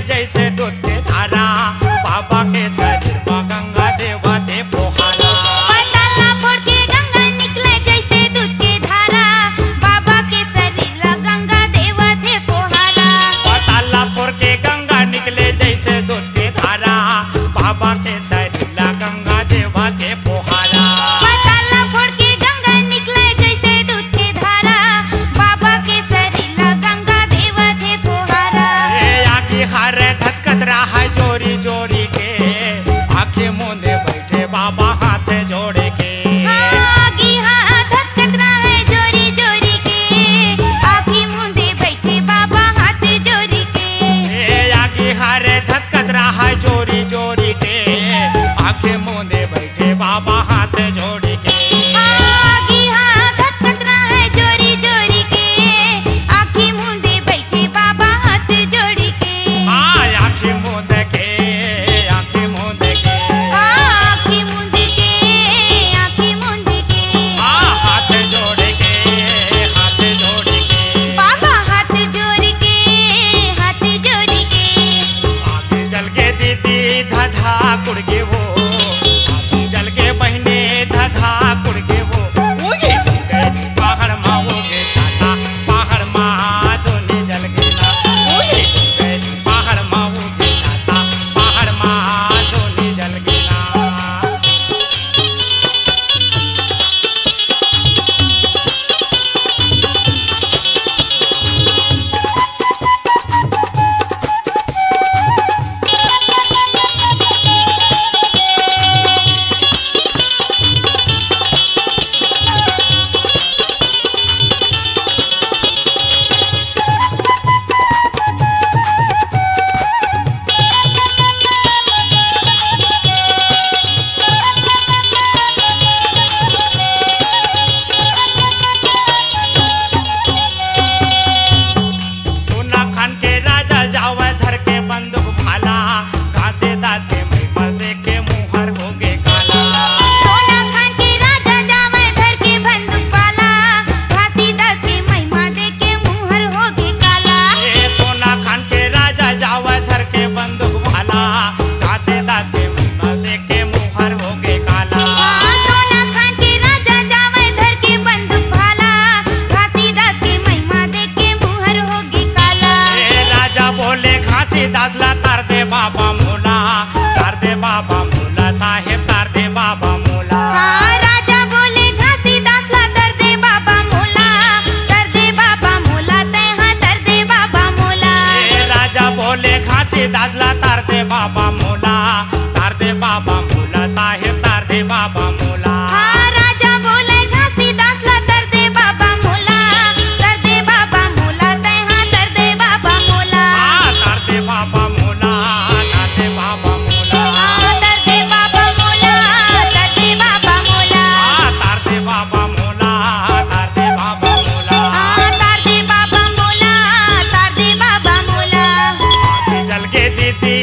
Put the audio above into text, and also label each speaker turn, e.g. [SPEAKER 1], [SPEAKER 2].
[SPEAKER 1] जैसे दूध के धारा बाबा के शरीर में गंगा देवा दे पोहारा।
[SPEAKER 2] पताला फोड़ के गंगा निकले जैसे दूध के धारा बाबा के शरीर गंगा देवा दे पोहारा।
[SPEAKER 1] पताला फोड़ के गंगा निकले जैसे दूध के धारा बाबा के शरीर गंगा देवा दे पोहारा।
[SPEAKER 2] पताला फोड़ के गंगा निकले जैसे दूध के धारा बाबा के शरीर गंगा देवा दे पोहारा।
[SPEAKER 1] आगे हार धक्कत रहा जोरी जोरी के आंखें मूंदे बैठे बाबा हाथ जोड़े के।
[SPEAKER 2] आगे हाथ धक्कत रहा जोरी जोरी के आँखें मूंदे बैठे बाबा हाथ जोड़ी के।
[SPEAKER 1] आगे हार धक्कत रहा जोरी जोरी के आंखें मूंदे बैठे बाबा हाथ जोड़े के।
[SPEAKER 2] आगे हाथ धक्कत रहा जोरी जोरी के आँखें मूंदे बैठे बाबा हाथ जोड़ी के।
[SPEAKER 1] आंखें मूंद के आंखें मूंद के
[SPEAKER 2] आँखें मूंद के आँखें मूंद के
[SPEAKER 1] हाथ जोड़े के हाथ जोड़े के
[SPEAKER 2] बाबा हाथ जोड़ के हाथ जोड़ी के।
[SPEAKER 1] आगे जल के दीदी धधा कुड़गे वो आगे जल के बहने धधा कुड़गे वो उगी गए पहाड़ माँ उगे छाता पहाड़ माँ धोनी जल गेला उगी गए पहाड़ माँ उगे छाता पहाड़ माँ धोनी जल गेला। सोना खान के राजा जावा धर के बंदूक भाला घासे दास के महिमा देखे मुहर हो गे काला।
[SPEAKER 2] सोना खान के राजा जावे धर के बंदूक वाला घासीदास के महिमा देके मुहर हो गे काला।
[SPEAKER 1] सोना खान के राजा जावा धर के बंदूक भाला घासे दास के महिमा देखे मुहर हो गे काला।
[SPEAKER 2] सोना खान के राजा जावे धर के बंदूक वाला घासीदास के महिमा देके मुहर हो गे काला।
[SPEAKER 1] राजा बोले घासे दास ला तार दे बाबा मोला तार दे बाबा मोला साहेब तार दे बाबा मोला।
[SPEAKER 2] राजा बोले घासीदास ला दर दे बाबा मोला दर दे बाबा मोला तैहा दर दे बाबा मोला।
[SPEAKER 1] राजा बोले घासे दास ला तार दे बाबा मोला तार दे बाबा मोला साहेब तार दे बाबा मोला।
[SPEAKER 2] राजा बोले घासीदास ला दर दे बाबा मोला दर दे बाबा मोला तैहा दर दे बाबा मोला।
[SPEAKER 1] तार दे बाबा मोला तार दे बाबा मोला
[SPEAKER 2] दर दे बाबा मोला दर दे बाबा मोला।
[SPEAKER 1] तार दे बाबा मोला तार दे बाबा मोला।
[SPEAKER 2] तार दे बाबा मोला तार दे बाबा मोला।
[SPEAKER 1] आगे जल के दीदी